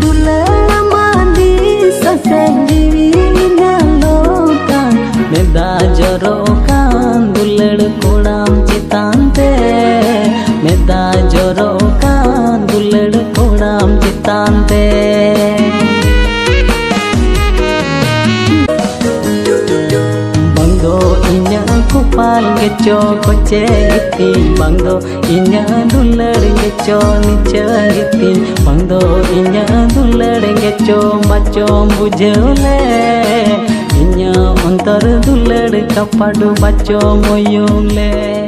दुलड़ मांदी ससंजीवी लोकान मेदा जरोकान दुलड़ कोड़ाम चितांते मेदा जरोकान दुलड़ कोड़ाम चितांते kupal geco koce gitin bangdo inya dular geco nice gitin bangdo inya dular geco baco bujole inya ontar dular kapadu baco moyule